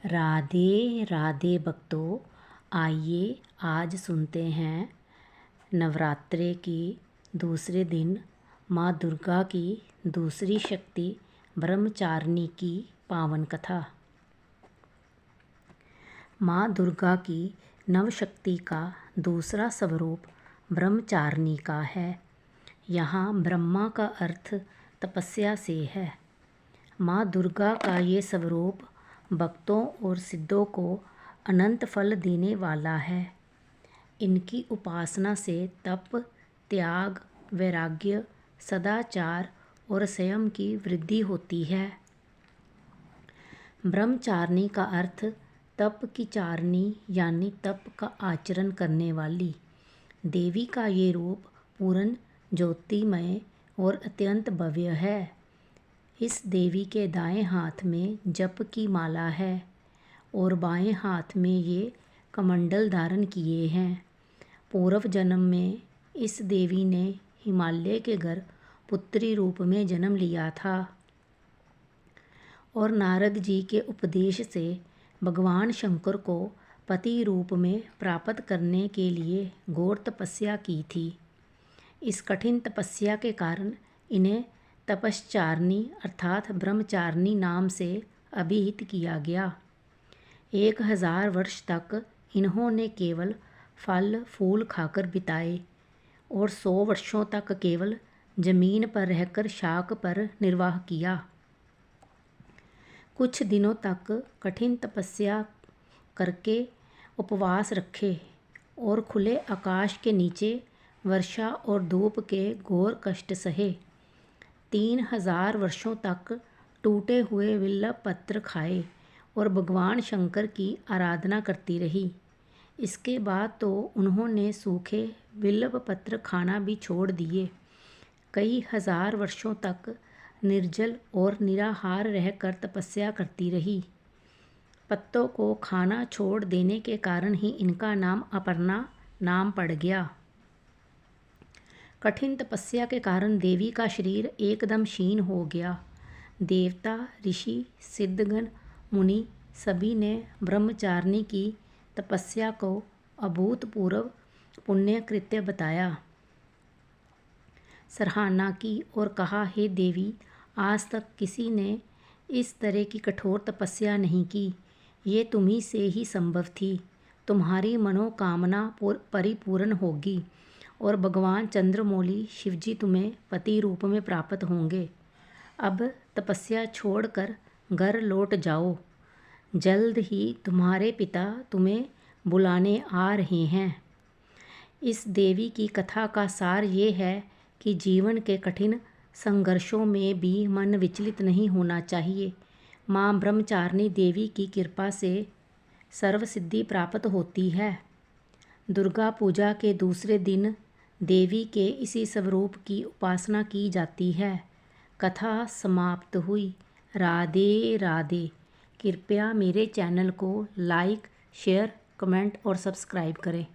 राधे राधे भक्तों, आइए आज सुनते हैं नवरात्रे की दूसरे दिन माँ दुर्गा की दूसरी शक्ति ब्रह्मचारिणी की पावन कथा। माँ दुर्गा की नवशक्ति का दूसरा स्वरूप ब्रह्मचारिणी का है। यहाँ ब्रह्मा का अर्थ तपस्या से है। माँ दुर्गा का ये स्वरूप भक्तों और सिद्धों को अनंत फल देने वाला है। इनकी उपासना से तप, त्याग, वैराग्य, सदाचार और संयम की वृद्धि होती है। ब्रह्मचारिणी का अर्थ तप की चारिणी यानी तप का आचरण करने वाली। देवी का ये रूप पूर्ण ज्योतिमय और अत्यंत भव्य है। इस देवी के दाएं हाथ में जप की माला है और बाएं हाथ में ये कमंडल धारण किए हैं। पूर्व जन्म में इस देवी ने हिमालय के घर पुत्री रूप में जन्म लिया था और नारद जी के उपदेश से भगवान शंकर को पति रूप में प्राप्त करने के लिए घोर तपस्या की थी। इस कठिन तपस्या के कारण इन्हें तपश्चारिणी अर्थात ब्रह्मचारिणी नाम से अभिहित किया गया। 1000 वर्ष तक इन्होंने केवल फल फूल खाकर बिताए और 100 वर्षों तक केवल जमीन पर रहकर शाक पर निर्वाह किया। कुछ दिनों तक कठिन तपस्या करके उपवास रखे और खुले आकाश के नीचे वर्षा और धूप के घोर कष्ट सहे। 3000 वर्षों तक टूटे हुए बिल्व पत्र खाए और भगवान शंकर की आराधना करती रही। इसके बाद तो उन्होंने सूखे बिल्व पत्र खाना भी छोड़ दिए। कई हजार वर्षों तक निर्जल और निराहार रहकर तपस्या करती रही। पत्तों को खाना छोड़ देने के कारण ही इनका नाम अपर्णा नाम पड़ गया। कठिन तपस्या के कारण देवी का शरीर एकदम क्षीण हो गया। देवता, ऋषि, सिद्धगण, मुनि सभी ने ब्रह्मचारिणी की तपस्या को अभूतपूर्व पुण्य कृत्य बताया, सराहना की और कहा, हे देवी, आज तक किसी ने इस तरह की कठोर तपस्या नहीं की। ये तुम्ही से ही संभव थी। तुम्हारी मनोकामना परिपूर्ण होगी और भगवान चंद्रमौली शिवजी तुम्हें पति रूप में प्राप्त होंगे। अब तपस्या छोड़कर घर लौट जाओ। जल्द ही तुम्हारे पिता तुम्हें बुलाने आ रहे हैं। इस देवी की कथा का सार ये है कि जीवन के कठिन संघर्षों में भी मन विचलित नहीं होना चाहिए। माँ ब्रह्मचारिणी देवी की कृपा से सर्व सिद्धि प्राप्त होती है। दुर्गा पूजा के दूसरे दिन देवी के इसी स्वरूप की उपासना की जाती है। कथा समाप्त हुई। राधे राधे। कृपया मेरे चैनल को लाइक, शेयर, कमेंट और सब्सक्राइब करें।